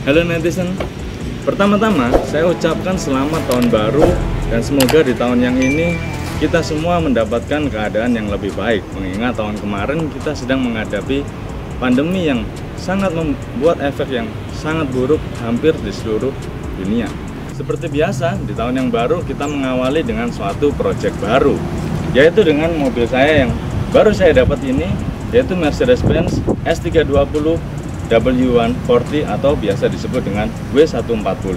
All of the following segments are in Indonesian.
Halo netizen, pertama-tama saya ucapkan selamat tahun baru dan semoga di tahun yang ini kita semua mendapatkan keadaan yang lebih baik. Mengingat tahun kemarin kita sedang menghadapi pandemi yang sangat membuat efek yang sangat buruk hampir di seluruh dunia. Seperti biasa, di tahun yang baru kita mengawali dengan suatu proyek baru, yaitu dengan mobil saya yang baru saya dapat ini, yaitu Mercedes-Benz S320 W140 atau biasa disebut dengan W140.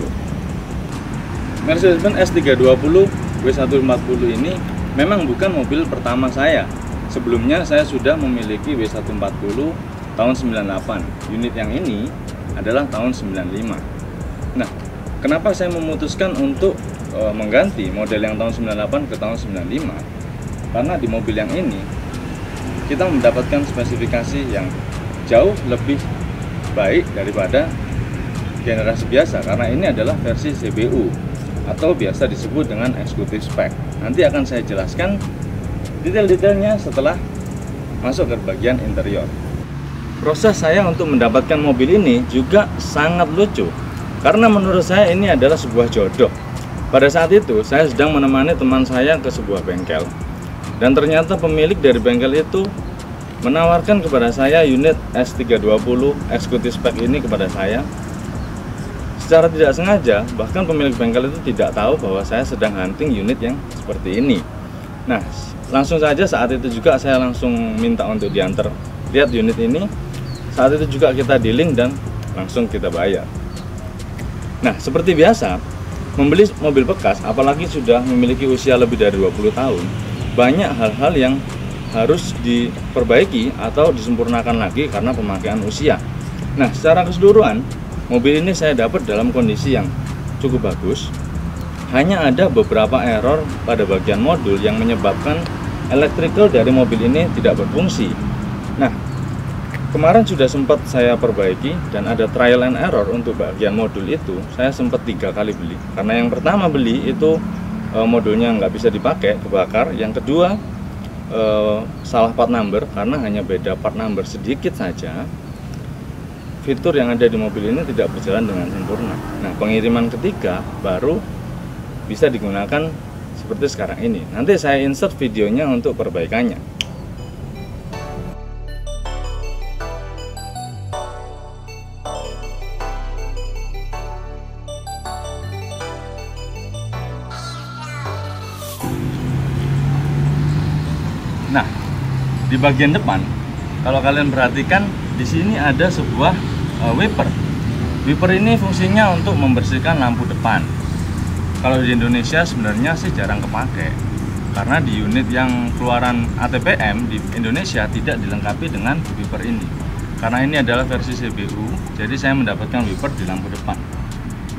Mercedes-Benz S320 W140 ini memang bukan mobil pertama saya. Sebelumnya saya sudah memiliki W140 tahun 98. Unit yang ini adalah tahun 95. Nah, kenapa saya memutuskan untuk mengganti model yang tahun 98 ke tahun 95? Karena di mobil yang ini kita mendapatkan spesifikasi yang jauh lebih baik daripada generasi biasa, karena ini adalah versi CBU atau biasa disebut dengan executive spec. Nanti akan saya jelaskan detail-detailnya setelah masuk ke bagian interior. Proses saya untuk mendapatkan mobil ini juga sangat lucu, karena menurut saya ini adalah sebuah jodoh. Pada saat itu saya sedang menemani teman saya ke sebuah bengkel, dan ternyata pemilik dari bengkel itu menawarkan kepada saya unit S320 executive spec ini kepada saya secara tidak sengaja. Bahkan pemilik bengkel itu tidak tahu bahwa saya sedang hunting unit yang seperti ini. Nah, langsung saja saat itu juga saya langsung minta untuk diantar lihat unit ini. Saat itu juga kita dealing dan langsung kita bayar. Nah, seperti biasa, membeli mobil bekas apalagi sudah memiliki usia lebih dari 20 tahun, banyak hal-hal yang harus diperbaiki atau disempurnakan lagi karena pemakaian usia. Nah, secara keseluruhan mobil ini saya dapat dalam kondisi yang cukup bagus. Hanya ada beberapa error pada bagian modul yang menyebabkan electrical dari mobil ini tidak berfungsi. Nah, kemarin sudah sempat saya perbaiki dan ada trial and error untuk bagian modul itu. Saya sempat 3 kali beli, karena yang pertama beli itu modulnya nggak bisa dipakai, kebakar. Yang kedua salah part number, karena hanya beda part number sedikit saja, fitur yang ada di mobil ini tidak berjalan dengan sempurna. Nah, pengiriman ketiga baru bisa digunakan seperti sekarang ini. Nanti saya insert videonya untuk perbaikannya. Nah, di bagian depan, kalau kalian perhatikan, di sini ada sebuah wiper. Wiper ini fungsinya untuk membersihkan lampu depan. Kalau di Indonesia sebenarnya sih jarang kepake, karena di unit yang keluaran ATPM di Indonesia tidak dilengkapi dengan wiper ini. Karena ini adalah versi CBU, jadi saya mendapatkan wiper di lampu depan.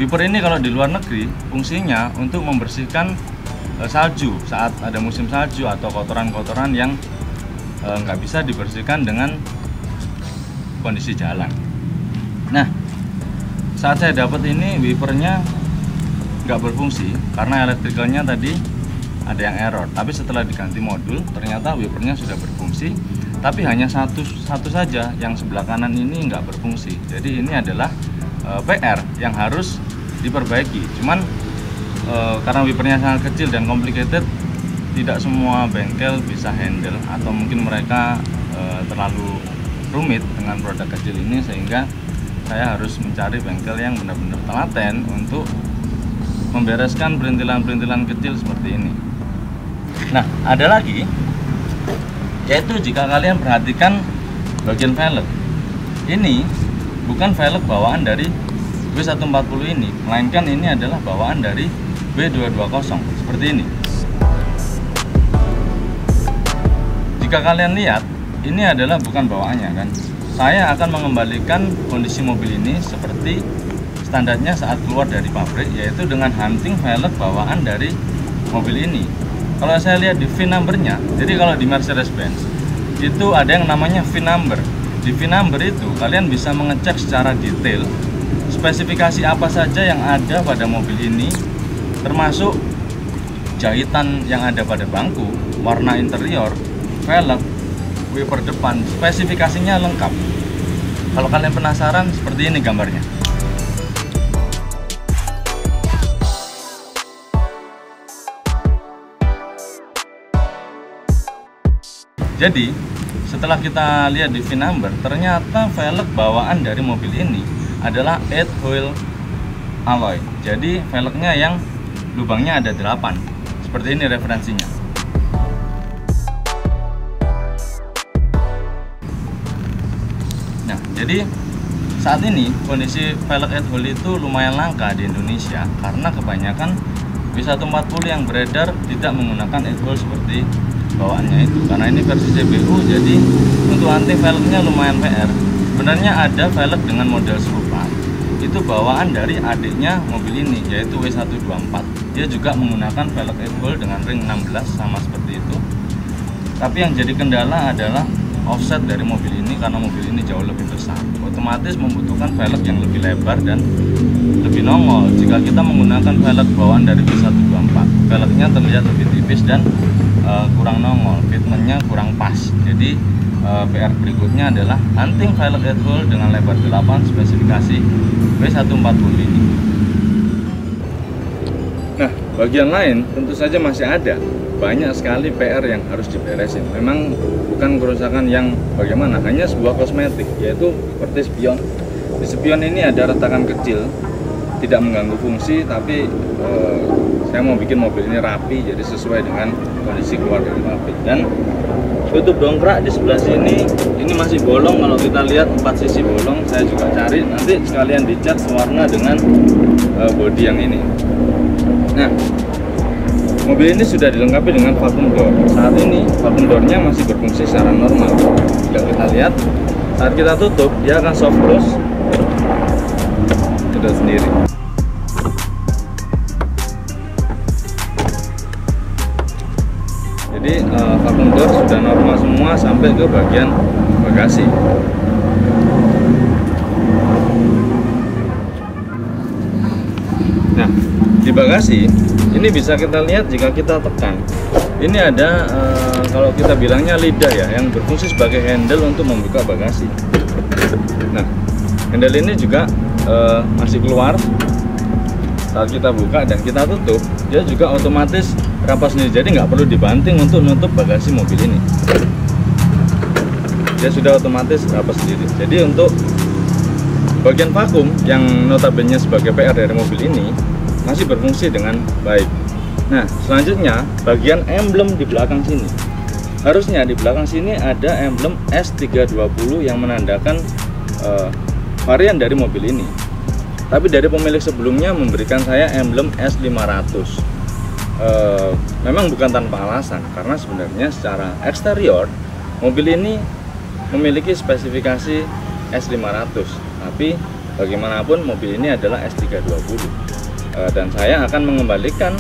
Wiper ini kalau di luar negeri fungsinya untuk membersihkan salju saat ada musim salju atau kotoran-kotoran yang nggak bisa dibersihkan dengan kondisi jalan. Nah, saat saya dapat ini wipernya nggak berfungsi karena elektrikalnya tadi ada yang error. Tapi setelah diganti modul ternyata wipernya sudah berfungsi, tapi hanya satu saja yang sebelah kanan ini nggak berfungsi. Jadi ini adalah PR yang harus diperbaiki. Cuman karena wipernya sangat kecil dan complicated, tidak semua bengkel bisa handle, atau mungkin mereka terlalu rumit dengan produk kecil ini, sehingga saya harus mencari bengkel yang benar-benar telaten untuk membereskan perintilan-perintilan kecil seperti ini. Nah, ada lagi, yaitu jika kalian perhatikan bagian velg, ini bukan velg bawaan dari W140 ini, melainkan ini adalah bawaan dari W220 seperti ini. Jika kalian lihat, ini adalah bukan bawaannya kan. Saya akan mengembalikan kondisi mobil ini seperti standarnya saat keluar dari pabrik, yaitu dengan hunting velg bawaan dari mobil ini. Kalau saya lihat di VIN numbernya, jadi kalau di Mercedes-Benz itu ada yang namanya VIN number. Di VIN number itu kalian bisa mengecek secara detail spesifikasi apa saja yang ada pada mobil ini, termasuk jahitan yang ada pada bangku, warna interior, velg, wiper depan, spesifikasinya lengkap. Kalau kalian penasaran, seperti ini gambarnya. Jadi setelah kita lihat di VIN number, ternyata velg bawaan dari mobil ini adalah 8 hole alloy. Jadi velgnya yang lubangnya ada 8. Seperti ini referensinya. Nah, jadi saat ini kondisi velg 8 hole itu lumayan langka di Indonesia karena kebanyakan W140 yang beredar tidak menggunakan 8 hole seperti bawaannya itu. Karena ini versi CBU, jadi untuk anti velgnya lumayan PR. Sebenarnya ada velg dengan model serupa, itu bawaan dari adiknya mobil ini, yaitu W124. Dia juga menggunakan velg 8 hole dengan ring 16 sama seperti itu. Tapi yang jadi kendala adalah offset dari mobil ini karena mobil ini jauh lebih besar. Otomatis membutuhkan velg yang lebih lebar dan lebih nongol. Jika kita menggunakan velg bawaan dari W124, velgnya terlihat lebih tipis dan kurang nongol, fitmentnya kurang pas. Jadi PR berikutnya adalah hunting velg 8 hole dengan lebar 8 spesifikasi W140 ini. Nah, bagian lain tentu saja masih ada banyak sekali PR yang harus diberesin. Memang bukan kerusakan yang bagaimana, hanya sebuah kosmetik, yaitu seperti spion. Di spion ini ada retakan kecil, tidak mengganggu fungsi, tapi saya mau bikin mobil ini rapi, jadi sesuai dengan kondisi keluar dari pabrik. Dan tutup dongkrak di sebelah sini ini masih bolong. Kalau kita lihat 4 sisi bolong, saya juga cari, nanti sekalian dicat sewarna dengan bodi yang ini. Nah, mobil ini sudah dilengkapi dengan vacuum door. Saat ini vacuum doornya masih berfungsi secara normal. Jika kita lihat, saat kita tutup dia akan soft close itu sendiri. Jadi vacuum door sudah normal semua sampai ke bagian bagasi. Nah, di bagasi ini bisa kita lihat jika kita tekan. Ini ada kalau kita bilangnya lidah ya, yang berfungsi sebagai handle untuk membuka bagasi. Nah, handle ini juga masih keluar. Saat kita buka dan kita tutup, dia juga otomatis rapat sendiri, jadi nggak perlu dibanting untuk menutup bagasi mobil ini. Dia sudah otomatis rapat sendiri. Jadi untuk bagian vakum yang notabene sebagai PR dari mobil ini masih berfungsi dengan baik. Nah, selanjutnya bagian emblem di belakang sini. Harusnya di belakang sini ada emblem S320 yang menandakan varian dari mobil ini. Tapi dari pemilik sebelumnya memberikan saya emblem S500. Memang bukan tanpa alasan, karena sebenarnya secara eksterior mobil ini memiliki spesifikasi S500, tapi bagaimanapun mobil ini adalah S320. Dan saya akan mengembalikan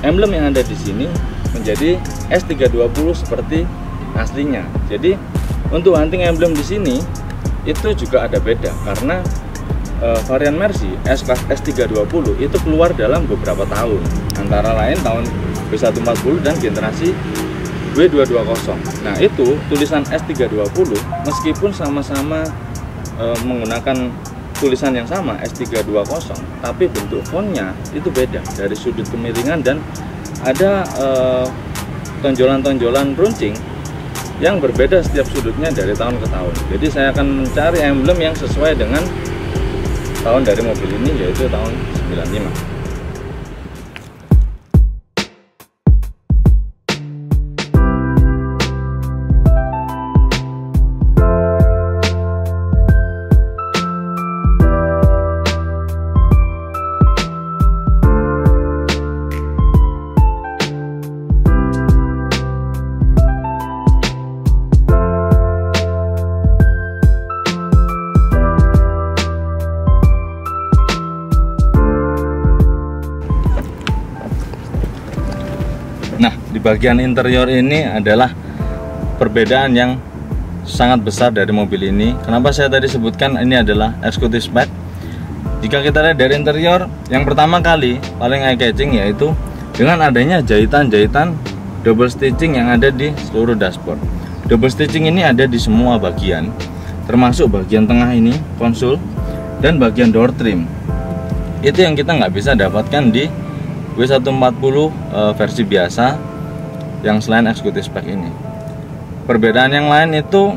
emblem yang ada di sini menjadi S320 seperti aslinya. Jadi untuk hunting emblem di sini itu juga ada beda, karena varian Mercy S-Class S320 itu keluar dalam beberapa tahun, antara lain tahun W140 dan generasi W220. Nah, itu tulisan S320 meskipun sama-sama menggunakan tulisan yang sama S320, tapi bentuk fontnya itu beda dari sudut kemiringan dan ada tonjolan-tonjolan runcing yang berbeda setiap sudutnya dari tahun ke tahun. Jadi saya akan mencari emblem yang sesuai dengan tahun dari mobil ini, yaitu tahun 95. Nah, di bagian interior ini adalah perbedaan yang sangat besar dari mobil ini. Kenapa saya tadi sebutkan ini adalah executive spec? Jika kita lihat dari interior, yang pertama kali paling eye catching yaitu dengan adanya jahitan-jahitan double stitching yang ada di seluruh dashboard. Double stitching ini ada di semua bagian, termasuk bagian tengah ini, konsol, dan bagian door trim. Itu yang kita nggak bisa dapatkan di W140 versi biasa yang selain executive spec ini. Perbedaan yang lain itu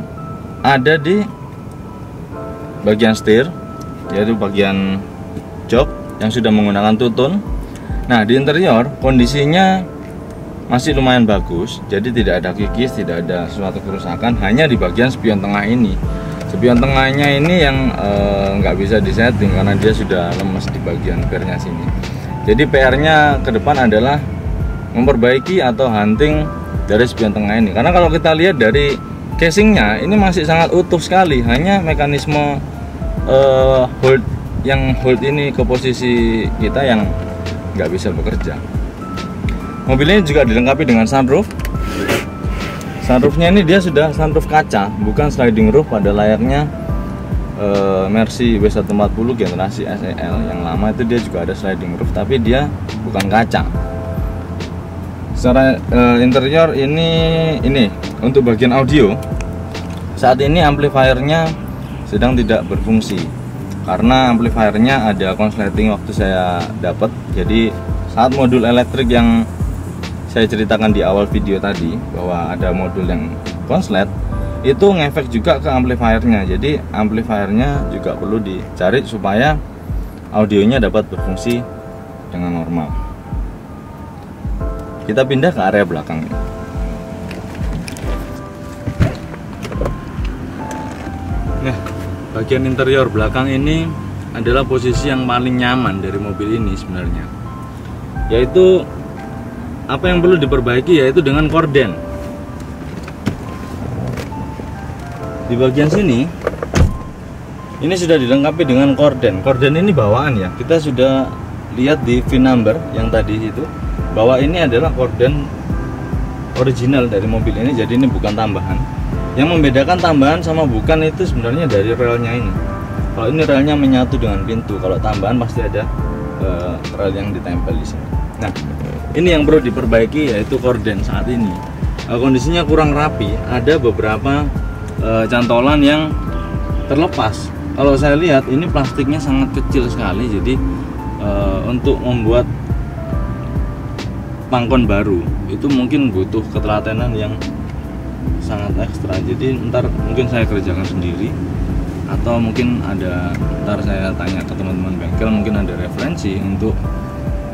ada di bagian setir, yaitu bagian jok yang sudah menggunakan tutun. Nah, di interior kondisinya masih lumayan bagus, jadi tidak ada kikis, tidak ada suatu kerusakan, hanya di bagian spion tengah ini. Spion tengahnya ini yang nggak bisa disetting karena dia sudah lemes di bagian pernya sini. Jadi PR-nya ke depan adalah memperbaiki atau hunting dari spion tengah ini, karena kalau kita lihat dari casingnya ini masih sangat utuh sekali, hanya mekanisme hold ini ke posisi kita yang nggak bisa bekerja. Mobil ini juga dilengkapi dengan sunroof. Sunroofnya ini dia sudah sunroof kaca, bukan sliding roof pada layaknya Mercy W140 generasi SEL yang lama itu. Dia juga ada sliding roof, tapi dia bukan kaca. Secara interior ini untuk bagian audio saat ini amplifiernya sedang tidak berfungsi karena amplifiernya ada konsleting waktu saya dapat. Jadi saat modul elektrik yang saya ceritakan di awal video tadi bahwa ada modul yang konslet, itu ngefek juga ke amplifiernya. Jadi amplifiernya juga perlu dicari supaya audionya dapat berfungsi dengan normal. Kita pindah ke area belakang ini. Nah, bagian interior belakang ini adalah posisi yang paling nyaman dari mobil ini sebenarnya. Yaitu apa yang perlu diperbaiki yaitu dengan korden. Di bagian sini ini sudah dilengkapi dengan korden. Korden ini bawaan ya. Kita sudah lihat di VIN number yang tadi itu bahwa ini adalah korden original dari mobil ini, jadi ini bukan tambahan. Yang membedakan tambahan sama bukan itu sebenarnya dari relnya ini. Kalau ini relnya menyatu dengan pintu, kalau tambahan pasti ada rel yang ditempel di sini. Nah, ini yang perlu diperbaiki yaitu korden saat ini. Kondisinya kurang rapi, ada beberapa cantolan yang terlepas. Kalau saya lihat ini plastiknya sangat kecil sekali, jadi untuk membuat pangkon baru itu mungkin butuh ketelatenan yang sangat ekstra. Jadi ntar mungkin saya kerjakan sendiri, atau mungkin ntar saya tanya ke teman-teman bengkel, mungkin ada referensi untuk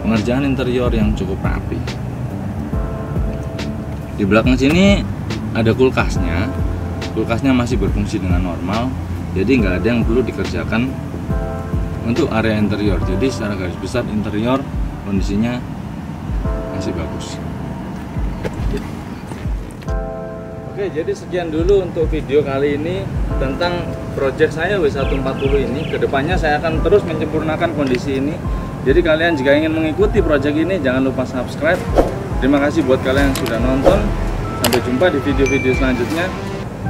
pengerjaan interior yang cukup rapi. Di belakang sini ada kulkasnya. Kulkasnya masih berfungsi dengan normal, jadi nggak ada yang perlu dikerjakan untuk area interior. Jadi secara garis besar interior kondisinya masih bagus. Oke, jadi sekian dulu untuk video kali ini tentang project saya W140 ini. Kedepannya saya akan terus menyempurnakan kondisi ini. Jadi kalian jika ingin mengikuti project ini jangan lupa subscribe. Terima kasih buat kalian yang sudah nonton. Sampai jumpa di video-video selanjutnya.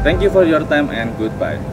Thank you for your time and goodbye.